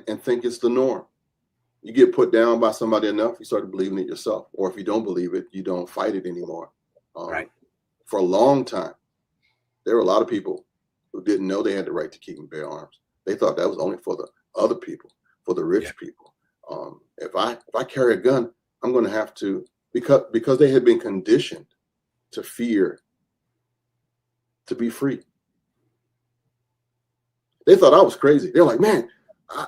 and think it's the norm. You get put down by somebody enough, you start believing it yourself. Or if you don't believe it, you don't fight it anymore. Right. For a long time, there were a lot of people who didn't know they had the right to keep and bear arms. They thought that was only for the other people, for the rich people. If I carry a gun, I'm going to have to, because they had been conditioned to fear to be free. They thought I was crazy. They're like, man,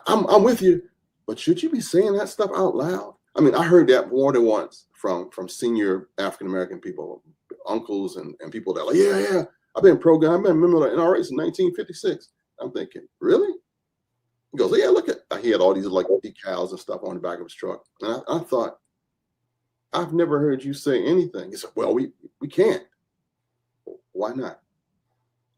I'm with you, but should you be saying that stuff out loud? I mean, I heard that more than once from senior African-American people, uncles and people that are like, yeah, I've been pro-gun. I've been a member of the NRA since 1956. I'm thinking, really? He goes, yeah, look at, he had all these like decals and stuff on the back of his truck. And I thought, I've never heard you say anything. He said, well, we can't. Why not?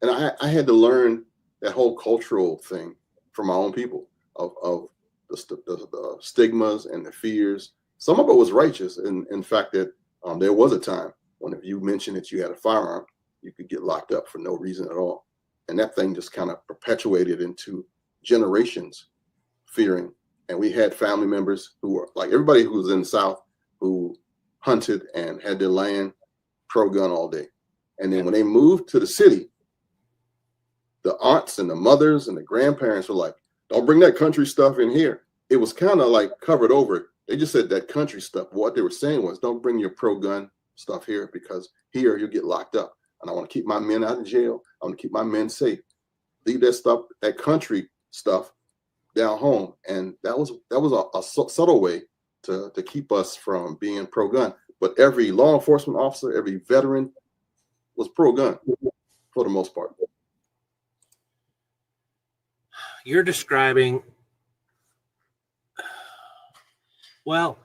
And I had to learn that whole cultural thing from my own people of the stigmas and the fears. Some of it was righteous. In fact, that there was a time when if you mentioned that you had a firearm, you could get locked up for no reason at all. And that thing just kind of perpetuated into generations fearing. And we had family members who were like everybody who was in the South who hunted and had their land pro-gun all day. And then when they moved to the city, the aunts and the mothers and the grandparents were like, don't bring that country stuff in here. It was kind of like covered over. They just said that country stuff. What they were saying was, don't bring your pro-gun stuff here because here you'll get locked up. And I want to keep my men out of jail. I want to keep my men safe. Leave that stuff, that country stuff down home. And that was a subtle way to keep us from being pro-gun. But every law enforcement officer, every veteran was pro-gun for the most part. You're describing, well,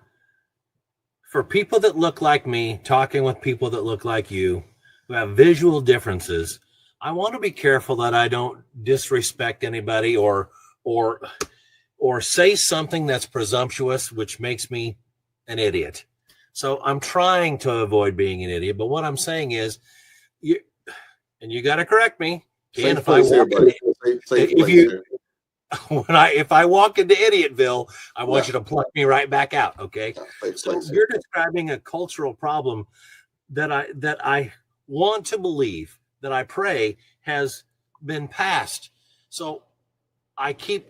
for people that look like me, talking with people that look like you, who have visual differences, I want to be careful that I don't disrespect anybody or say something that's presumptuous, which makes me an idiot. So I'm trying to avoid being an idiot. But what I'm saying is, you got to correct me. Ken, if I walk into Idiotville, I want you to pluck me right back out. Okay. So you're describing a cultural problem that I want to believe, that I pray has been passed. So I keep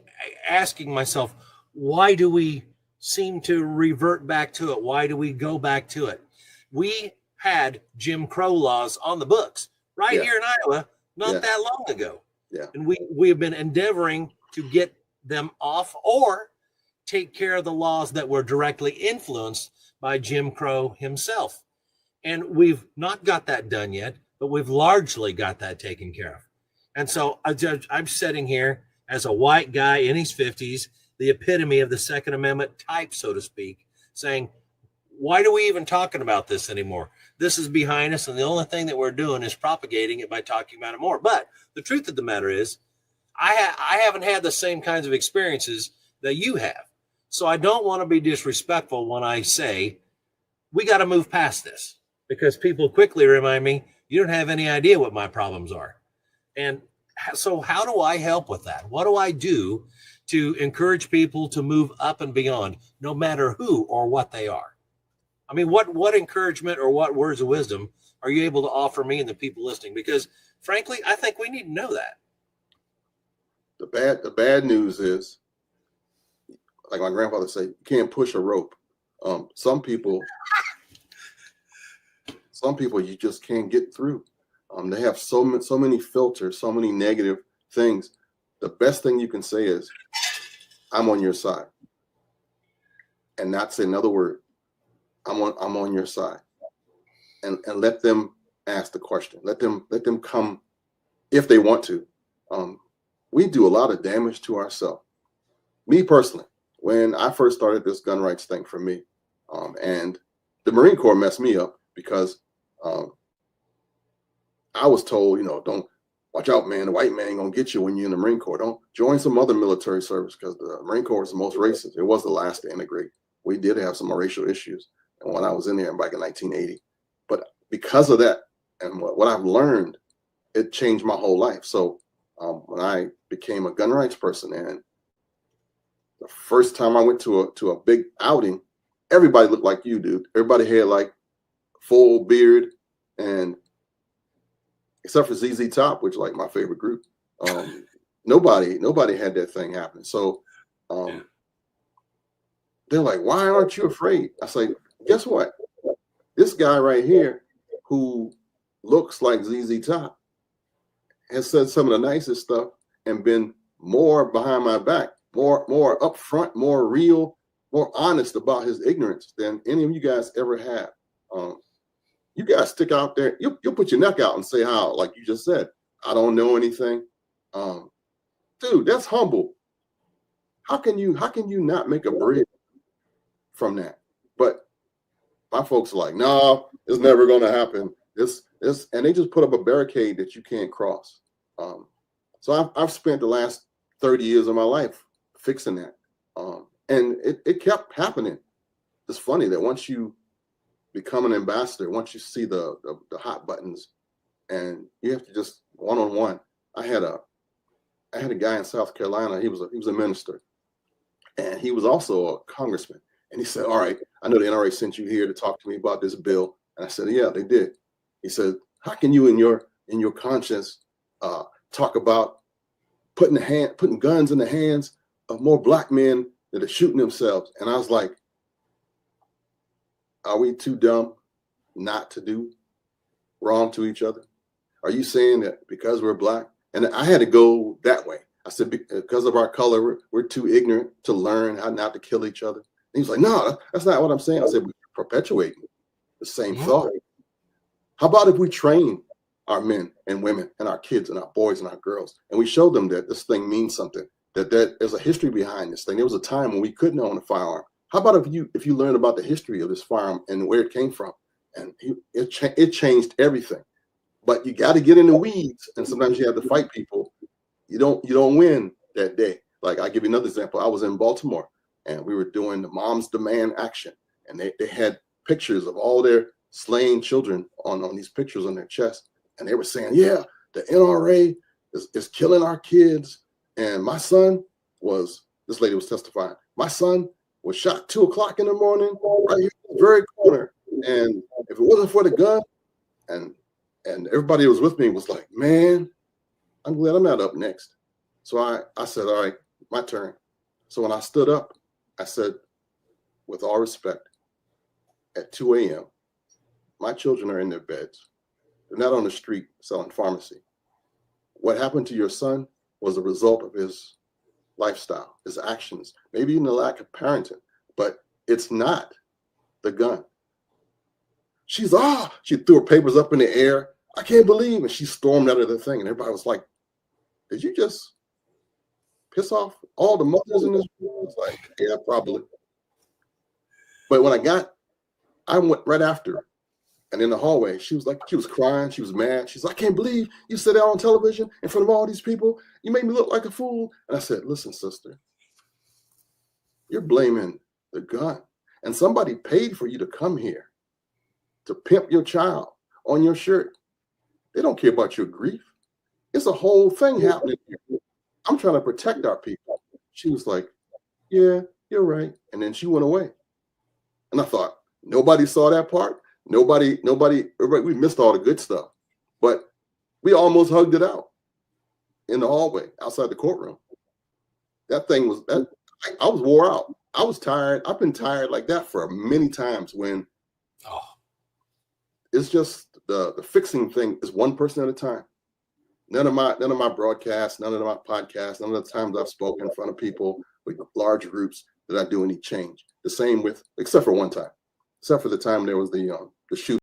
asking myself, why do we seem to revert back to it? Why do we go back to it? We had Jim Crow laws on the books here in Iowa not that long ago. Yeah. And we have been endeavoring to get them off or take care of the laws that were directly influenced by Jim Crow himself. And we've not got that done yet, but we've largely got that taken care of. And so I'm sitting here as a white guy in his 50s, the epitome of the Second Amendment type, so to speak, saying, why are we even talking about this anymore? This is behind us, and the only thing that we're doing is propagating it by talking about it more. But the truth of the matter is, I haven't had the same kinds of experiences that you have. So I don't want to be disrespectful when I say, we got to move past this, because people quickly remind me, you don't have any idea what my problems are. And so how do I help with that? What do I do to encourage people to move up and beyond, no matter who or what they are? I mean, what encouragement or what words of wisdom are you able to offer me and the people listening? Because frankly, I think we need to know that. The bad news is, like my grandfather said, you can't push a rope. Some people you just can't get through. They have so many filters, so many negative things. The best thing you can say is, I'm on your side, and not say another word. I'm on your side, and let them ask the question. Let them come if they want to. We do a lot of damage to ourselves. Me personally, when I first started this gun rights thing for me, and the Marine Corps messed me up because I was told, don't watch out, man. The white man ain't gonna get you when you're in the Marine Corps. Don't join some other military service because the Marine Corps is the most racist. It was the last to integrate. We did have some racial issues, and when I was in there back in 1980, but because of that and what I've learned, it changed my whole life. So when I became a gun rights person, and first time I went to a big outing, everybody looked like you, dude. Everybody had like full beard, and except for ZZ Top, which is like my favorite group, nobody had that thing happen. So they're like, why aren't you afraid? I say, guess what? This guy right here who looks like ZZ Top has said some of the nicest stuff and been more behind my back, more upfront, more real, more honest about his ignorance than any of you guys ever have. You guys stick out there, you'll put your neck out and say how, like you just said, I don't know anything. Dude, that's humble. How can you not make a bridge from that? But my folks are like, no, it's never gonna happen. This and they just put up a barricade that you can't cross. So I've spent the last 30 years of my life fixing that. And it kept happening. It's funny that once you become an ambassador, once you see the hot buttons, and you have to just one-on-one. I had a guy in South Carolina. He was a minister, and he was also a congressman. And he said, all right, I know the NRA sent you here to talk to me about this bill. And I said, yeah, they did. He said, how can you in your conscience talk about putting guns in the hands of more black men that are shooting themselves? And I was like, are we too dumb not to do wrong to each other? Are you saying that because we're black? And I had to go that way. I said, because of our color, we're too ignorant to learn how not to kill each other. And he was like, no, that's not what I'm saying. I said, we're perpetuating the same thought. How about if we train our men and women and our kids and our boys and our girls, and we show them that this thing means something, that there's a history behind this thing. There was a time when we couldn't own a firearm. How about if you learn about the history of this firearm and where it came from? And it changed everything. But you got to get in the weeds, and sometimes you have to fight people. You don't win that day. Like, I'll give you another example. I was in Baltimore, and we were doing the Moms Demand Action, and they had pictures of all their slain children on these pictures on their chest, and they were saying, yeah, the NRA is killing our kids. And my son this lady was testifying, my son was shot 2 o'clock in the morning right here in the very corner. And if it wasn't for the gun, and everybody who was with me was like, man, I'm glad I'm not up next. So I said, all right, my turn. So when I stood up, I said, with all respect, at 2 a.m., my children are in their beds. They're not on the street selling pharmacy. What happened to your son was a result of his lifestyle, his actions, maybe even the lack of parenting, but it's not the gun. She threw her papers up in the air. I can't believe it. She stormed out of the thing, and everybody was like, did you just piss off all the mothers in this room? I was like, yeah, probably. But when I went right after her, and in the hallway, she was crying, she was mad. She's like, I can't believe you said that on television in front of all these people. You made me look like a fool. And I said, listen, sister, you're blaming the gun. And somebody paid for you to come here to pimp your child on your shirt. They don't care about your grief. It's a whole thing happening here. I'm trying to protect our people. She was like, yeah, you're right. And then she went away. And I thought, nobody saw that part. Nobody, we missed all the good stuff. But we almost hugged it out in the hallway outside the courtroom. That thing was, I was wore out. I was tired. I've been tired like that for many times when it's just the fixing thing is one person at a time. None of my broadcasts, none of my podcasts, none of the times I've spoken in front of people with large groups did I do any change. The same with, except for one time, except for the time there was the shooting.